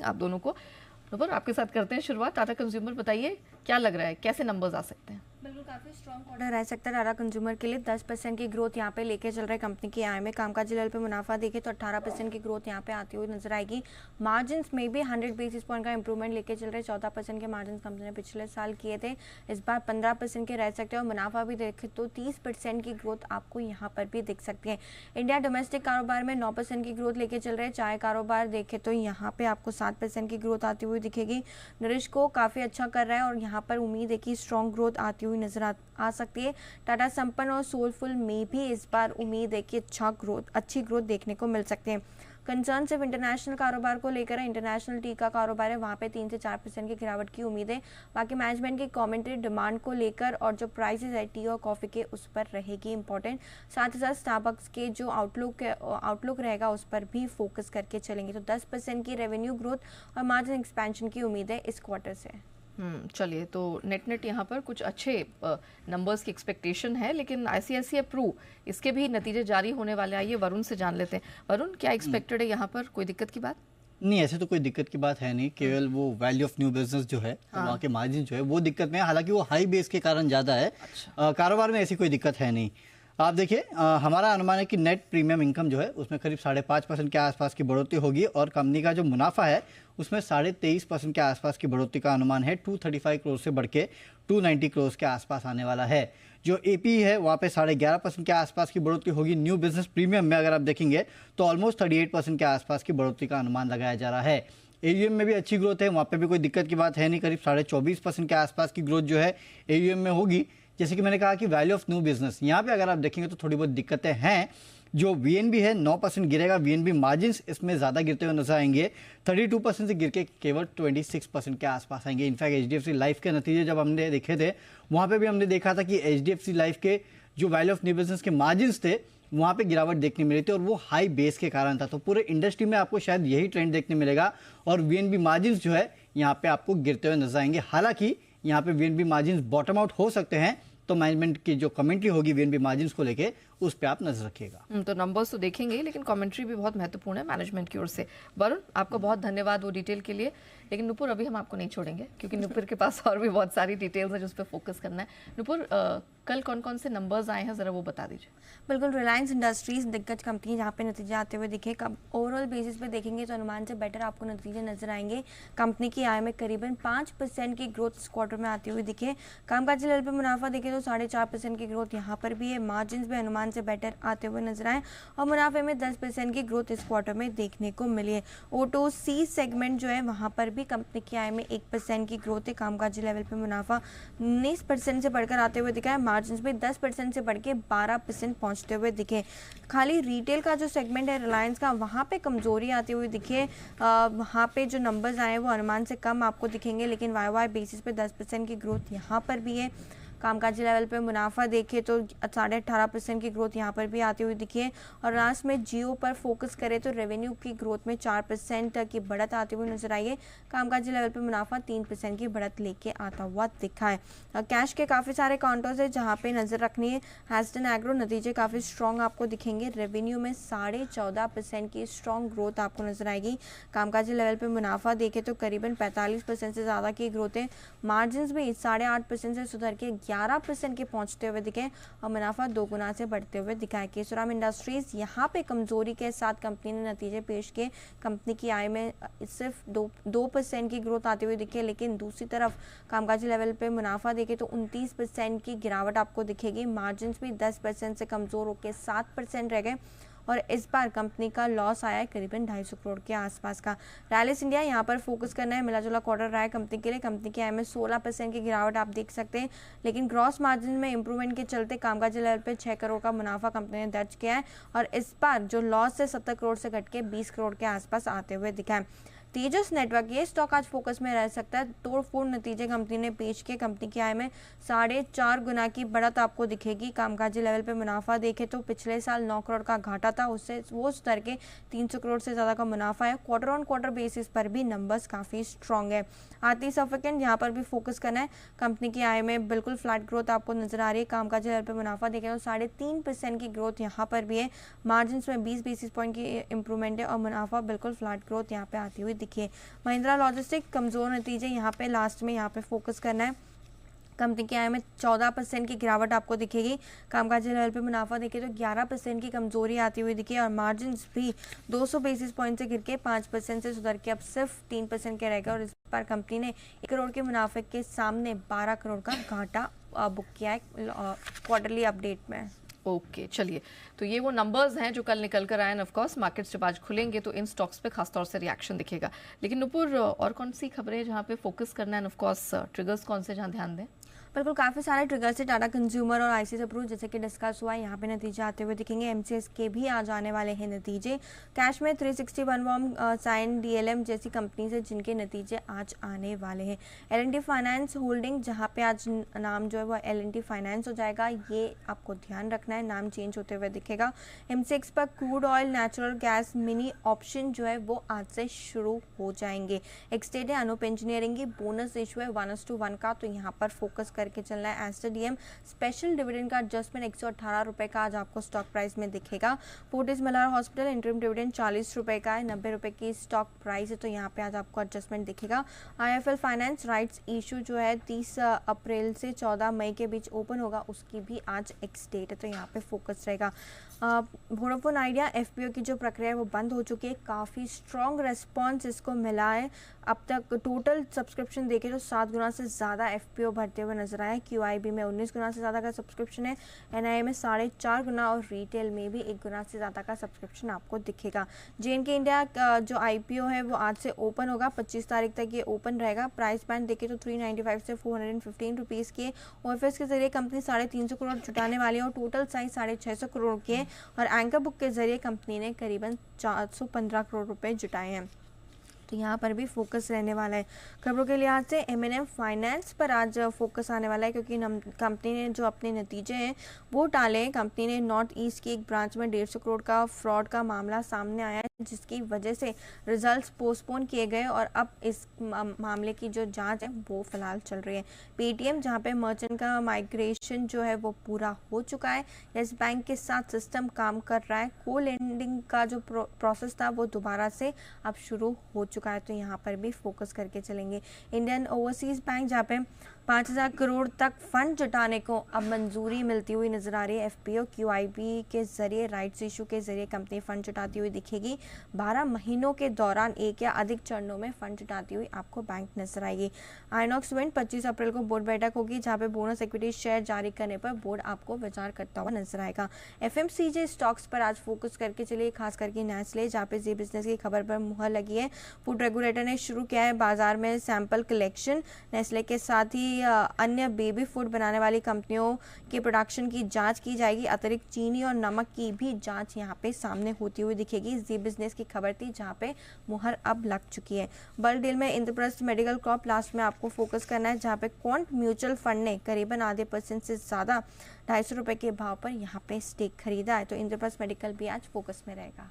Morning आप दोनों को। नुपुर, आपके साथ करते हैं शुरुआत। टाटा कंज्यूमर बताइए क्या लग रहा है, कैसे नंबर्स आ सकते हैं? बिल्कुल काफ़ी स्ट्रॉन्ग क्वार्टर रह सकता है टाटा कंज्यूमर के लिए। 10% की ग्रोथ यहाँ पे लेके चल रहा है कंपनी की आय में। कामकाजी लेवल पे मुनाफा देखे तो 18% की ग्रोथ यहाँ पे आती हुई नजर आएगी। मार्जिन में भी 100 बेसिस पॉइंट का इंप्रूवमेंट लेके चल रहे हैं। 14% के मार्जिन कंपनी ने पिछले साल किए थे, इस बार 15% के रह सकते हैं। और मुनाफा भी देखे तो 30% की ग्रोथ आपको यहाँ पर भी दिख सकती है। इंडिया डोमेस्टिक कारोबार में 9% की ग्रोथ लेके चल रहे हैं। चाय कारोबार देखे तो यहाँ पे आपको 7% की ग्रोथ आती हुई दिखेगी। नरिश्को काफ़ी अच्छा कर रहा है और यहाँ पर उम्मीद है कि स्ट्रॉन्ग ग्रोथ आती हुई नजर आ सकती है। टाटा संपन्न और सोलफुल में भी इस बार उम्मीद है कि अच्छी ग्रोथ देखने को मिल सकती है। कंसर्न सिर्फ इंटरनेशनल कारोबार को लेकर है। इंटरनेशनल टी का कारोबार है, वहाँ पे 3 से 4% की गिरावट की उम्मीद है। बाकी मैनेजमेंट की कमेंट्री डिमांड को लेकर और जो प्राइसेस है टी और कॉफ़ी के उस पर रहेगी इंपॉर्टेंट। साथ ही साथ स्टारबक्स के जो आउटलुक रहेगा उस पर भी फोकस करके चलेंगे। तो 10% की रेवेन्यू ग्रोथ और मार्जिन एक्सपेंशन की उम्मीद है इस क्वार्टर से। चलिए, तो नेट यहाँ पर कुछ अच्छे नंबर्स की एक्सपेक्टेशन है, लेकिन ICICI प्रू इसके भी नतीजे जारी होने वाले। आइए वरुण से जान लेते हैं। वरुण, क्या एक्सपेक्टेड है यहाँ पर? कोई दिक्कत की बात? नहीं, ऐसे तो कोई दिक्कत की बात है नहीं, केवल वो वैल्यू ऑफ न्यू बिजनेस जो है, वहाँ के मार्जिन जो है वो दिक्कत में है। हालांकि वो हाई बेस के कारण ज़्यादा है। अच्छा। कारोबार में ऐसी कोई दिक्कत है नहीं। आप देखिए, हमारा अनुमान है कि नेट प्रीमियम इनकम जो है उसमें करीब 5.5% के आसपास की बढ़ोतरी होगी और कंपनी का जो मुनाफा है उसमें 23.5% के आसपास की बढ़ोतरी का अनुमान है। 235 करोड़ से बढ़ के 290 करोड़ के आसपास आने वाला है। जो AP है वहाँ पे 11.5% के आसपास की बढ़ोतरी होगी। न्यू बिजनेस प्रीमियम में अगर आप देखेंगे तो ऑलमोस्ट 38% के आसपास की बढ़ोतरी का अनुमान लगाया जा रहा है। AUM में भी अच्छी ग्रोथ है, वहाँ पे भी कोई दिक्कत की बात है नहीं। करीब 24.5% के आसपास की ग्रोथ जो है AUM में होगी। जैसे कि मैंने कहा कि वैल्यू ऑफ न्यू बिजनेस, यहाँ पे अगर आप देखेंगे तो थोड़ी बहुत दिक्कतें हैं। जो VNB है 9% गिरेगा। VNB मार्जिन्स इसमें ज़्यादा गिरते हुए नजर आएंगे। 32% से गिर के केवल 26% के आसपास आएंगे। इनफैक्ट HDFC लाइफ के नतीजे जब हमने देखे थे वहाँ पे भी हमने देखा था कि HDFC लाइफ के जो वैल्यू ऑफ न्यू बिजनेस के मार्जिन्स थे वहाँ पे गिरावट देखने मिली थी और वो हाई बेस के कारण था। तो पूरे इंडस्ट्री में आपको शायद यही ट्रेंड देखने मिलेगा और VNB मार्जिन्स जो है यहाँ पे आपको गिरते हुए नजर आएंगे। हालांकि यहाँ पे VNB मार्जिन्स बॉटम आउट हो सकते हैं, तो मैनेजमेंट की जो कमेंट्री होगी VNB मार्जिन्स को लेके उस पे आप नजर रखिएगा। तो नंबर्स तो देखेंगे, लेकिन कमेंट्री भी बहुत महत्वपूर्ण है मैनेजमेंट की ओर से। वरुण, आपको बहुत धन्यवाद वो डिटेल के लिए। लेकिन नुपुर, अभी हम आपको नहीं छोड़ेंगे क्योंकि नुपुर के पास और भी बहुत सारी डिटेल्स है जिस पे फोकस करना है। नुपुर, कल कौन कौन से नंबर्स आए हैं, जरा वो बता दीजिए। बिल्कुल, रिलायंस इंडस्ट्रीज दिग्गज कंपनी जहाँ पे नतीजे आते हुए दिखे। ओवरऑल बेसिस पे देखेंगे तो अनुमान से बेटर आपको नतीजे नजर आएंगे। कंपनी की आय में करीबन 5% की ग्रोथ इस क्वार्टर में आती हुई दिखे। कामकाजी लेवल पे मुनाफा देखे तो 4.5% की ग्रोथ यहाँ पर भी है। मार्जिन भी अनुमान से बेटर आते हुए नजर आए और मुनाफे में 10% की ग्रोथ इस क्वार्टर में देखने को मिली है। O2C सेगमेंट जो है वहाँ पर भी कंपनी की आय में 1% की ग्रोथ है। कामकाजी लेवल पे मुनाफा 19% से बढ़कर आते हुए दिखा है। मार्जिन भी 10% से बढ़ के 12% पहुंचते हुए दिखे। खाली रिटेल का जो सेगमेंट है रिलायंस का, वहाँ पे कमजोरी आती हुई दिखे। वहाँ पे जो नंबर्स आए वो अनुमान से कम आपको दिखेंगे, लेकिन YY बेसिस पे 10% की ग्रोथ यहाँ पर भी है। कामकाजी लेवल पे मुनाफा देखे तो 18.5% की ग्रोथ यहाँ पर भी आती हुई दिखी है। और लास्ट में जियो पर फोकस करें तो रेवेन्यू की ग्रोथ में 4% की बढ़त आती हुई नजर आई है। कामकाजी लेवल पे मुनाफा 3% की बढ़त लेके आता हुआ दिखा है। कैश के काफ़ी सारे काउंटर्स है जहाँ पे नज़र रखनी है। हैस्टन एग्रो नतीजे काफ़ी स्ट्रॉन्ग आपको दिखेंगे। रेवेन्यू में 14.5% की स्ट्रॉन्ग ग्रोथ आपको नजर आएगी। कामकाजी लेवल पे मुनाफा देखे तो करीबन 45% से ज़्यादा की ग्रोथ है। मार्जिन भी 8.5% से सुधर के 11% के पहुंचते हुए दिखे और मुनाफा 2 गुना से बढ़ते हुए दिखाए। केशोराम इंडस्ट्रीज यहाँ पे कमजोरी के साथ कंपनी ने नतीजे पेश किए। कंपनी की आय में सिर्फ 2% की ग्रोथ आती हुई दिखे, लेकिन दूसरी तरफ कामकाजी लेवल पे मुनाफा देखे तो 29% की गिरावट आपको दिखेगी। मार्जिन भी 10% से कमजोर होकर 7% रह गए और इस बार कंपनी का लॉस आया है करीबन 250 करोड़ के आसपास का। रैलिस इंडिया यहाँ पर फोकस करना है। मिला जुला क्वार्टर रहा है कंपनी के लिए। कंपनी की आय में 16% की गिरावट आप देख सकते हैं, लेकिन ग्रॉस मार्जिन में इंप्रूवमेंट के चलते कामकाजी लेवल पे 6 करोड़ का मुनाफा कंपनी ने दर्ज किया है और इस बार जो लॉस है 70 करोड़ से घट के 20 करोड़ के आसपास आते हुए दिखा है। तेजस नेटवर्क, ये स्टॉक आज फोकस में रह सकता है। तोड़फोड़ नतीजे कंपनी ने पेश किए। कंपनी की आय में 4.5 गुना की बढ़त आपको दिखेगी। कामकाजी लेवल पे मुनाफा देखे तो पिछले साल 9 करोड़ का घाटा था, उससे वो स्तर के 300 करोड़ से ज़्यादा का मुनाफा है। क्वार्टर ऑन क्वार्टर बेसिस पर भी नंबर्स काफ़ी स्ट्रॉन्ग है। आती सफिकेंट यहाँ पर भी फोकस करना है। कंपनी की आय में बिल्कुल फ्लैट ग्रोथ आपको नजर आ रही है। कामकाजी लेवल पे मुनाफा देखे तो 3.5% की ग्रोथ यहाँ पर भी है। मार्जिन में 20 बेसिस पॉइंट की इंप्रूवमेंट है और मुनाफा बिल्कुल फ्लैट ग्रोथ यहाँ पे आती हुई दिखी है। महिंद्रा लॉजिस्टिक कमज़ोर नतीजे, यहाँ पे लास्ट में यहाँ पे फोकस करना है। कंपनी की आय में 14% की गिरावट आपको दिखेगी। कामकाजी लेवल पे मुनाफा देखें तो 11% की कमजोरी आती हुई दिखी और मार्जिन भी 200 बेसिस पॉइंट से गिर के 5% से सुधर के अब सिर्फ 3% के रहेगा और इस बार कंपनी ने 1 करोड़ के मुनाफे के सामने 12 करोड़ का घाटा बुक किया है क्वार्टरली अपडेट में। ओके चलिए, तो ये वो नंबर्स हैं जो कल निकल कर आए। ऑफ कोर्स मार्केट्स जब आज खुलेंगे तो इन स्टॉक्स पे खासतौर से रिएक्शन दिखेगा। लेकिन नुपुर, और कौन सी खबरें हैं जहाँ पे फोकस करना है? ऑफ कोर्स ट्रिगर्स कौन से जहाँ ध्यान दें? बिल्कुल, काफ़ी सारे ट्रिगर से टाटा कंज्यूमर और आईसीआईसीआई प्रू जैसे कि डिस्कस हुआ है, यहाँ पे नतीजे आते हुए दिखेंगे। एमसीएस के भी आज आने वाले हैं नतीजे। कैश में 361 वॉम, साइन, डीएलएम जैसी कंपनी से जिनके नतीजे आज आने वाले हैं। एल&टी फाइनेंस होल्डिंग, जहाँ पे आज नाम जो है वो एल&टी फाइनेंस हो जाएगा, ये आपको ध्यान रखना है, नाम चेंज होते हुए दिखेगा। एमसीएक्स पर crude oil, natural gas mini option जो है वो आज से शुरू हो जाएंगे। एक्सटेट है, अनूप इंजीनियरिंग की बोनस इशू है 1:1 का, तो यहाँ पर फोकस करके चलना है। एस्टर डीएम स्पेशल डिविडेंड का एडजस्टमेंट 118 रुपए का आज आपको स्टॉक प्राइस में दिखेगा। Fortis Malhar hospital interim dividend 40 रुपए का है, 90 रुपए की स्टॉक प्राइस है, तो यहाँ पे आज आपको एडजस्टमेंट दिखेगा। आईएफएल फाइनेंस राइट्स इशू जो है 30 अप्रैल से 14 मई के बीच ओपन होगा, उसकी भी आज एक्स डेट है, तो यहाँ पे फोकस रहेगा। वोडाफोन आइडिया एफपीओ की जो प्रक्रिया है वो बंद हो चुकी है, काफ़ी स्ट्रॉन्ग रेस्पॉन्स इसको मिला है। अब तक टोटल सब्सक्रिप्शन देखें तो 7 गुना से ज़्यादा एफपीओ भरते हुए नजर आए। क्यूआईबी में 19 गुना से ज़्यादा का सब्सक्रिप्शन है, एनआईए में 4.5 गुना और रिटेल में भी 1 गुना से ज़्यादा का सब्सक्रिप्शन आपको दिखेगा। जेएनके इंडिया जो आईपीओ है वो आज से ओपन होगा, 25 तारीख तक ये ओपन रहेगा। प्राइस बैंड देखें तो 395 से 415 रुपीज़ की। ओएफएस के जरिए कंपनी 350 करोड़ जुटाने वाली है और टोटल साइज 650 करोड़ की है और एंकर बुक के जरिए कंपनी ने करीबन 415 करोड़ रुपए जुटाए हैं, तो यहाँ पर भी फोकस रहने वाला है। खबरों के लिहाज से एमएनएम फाइनेंस पर आज फोकस आने वाला है क्योंकि कंपनी ने जो अपने नतीजे हैं वो टाले। कंपनी ने नॉर्थ ईस्ट की एक ब्रांच में 150 करोड़ का फ्रॉड का मामला सामने आया है, जिसकी वजह से रिजल्ट्स पोस्टपोन किए गए और अब इस मामले की जो जांच है वो फिलहाल चल रही है। पेटीएम, जहाँ पे मर्चेंट का माइग्रेशन जो है वो पूरा हो चुका है, येस बैंक के साथ सिस्टम काम कर रहा है। को लेंडिंग का जो प्रोसेस था वो दोबारा से अब शुरू हो चुका है, तो यहाँ पर भी फोकस करके चलेंगे। इंडियन ओवरसीज बैंक, जहाँ पे 5000 करोड़ तक फंड जुटाने को अब मंजूरी मिलती हुई नजर आ रही है। एफपीओ क्यूआईबी के जरिए राइट्स इशू के जरिए कंपनी फंड जुटाती हुई दिखेगी। 12 महीनों के दौरान एक या अधिक चरणों में फंड जुटाती हुई आपको बैंक नजर आएगी। आइनॉक्स विंड 25 अप्रैल को बोर्ड बैठक होगी, जहाँ पे बोनस इक्विटी शेयर जारी करने पर बोर्ड आपको विचार करता हुआ नजर आएगा। एफएमसीजी स्टॉक्स पर आज फोकस करके चलिए, खास करके नेस्ले, जहाँ पे जी बिजनेस की खबर पर मुहर लगी है। फूड रेगुलेटर ने शुरू किया है बाजार में सैंपल कलेक्शन। नेस्ले के साथ ही अन्य बेबी फूड बनाने वाली कंपनियों के प्रोडक्शन की जांच की जाएगी। अतिरिक्त चीनी और नमक की भी जांच यहाँ पे सामने होती हुई दिखेगी। जी बिजनेस की खबर थी, जहाँ पे मुहर अब लग चुकी है। बल्क डील में इंद्रप्रस्थ मेडिकल कॉर्प लास्ट में आपको फोकस करना है, जहाँ पे क्वांट म्यूचुअल फंड ने करीबन आधे % से ज़्यादा 250 रुपये के भाव पर यहाँ पे स्टेक खरीदा है, तो इंद्रप्रस्थ मेडिकल भी आज फोकस में रहेगा।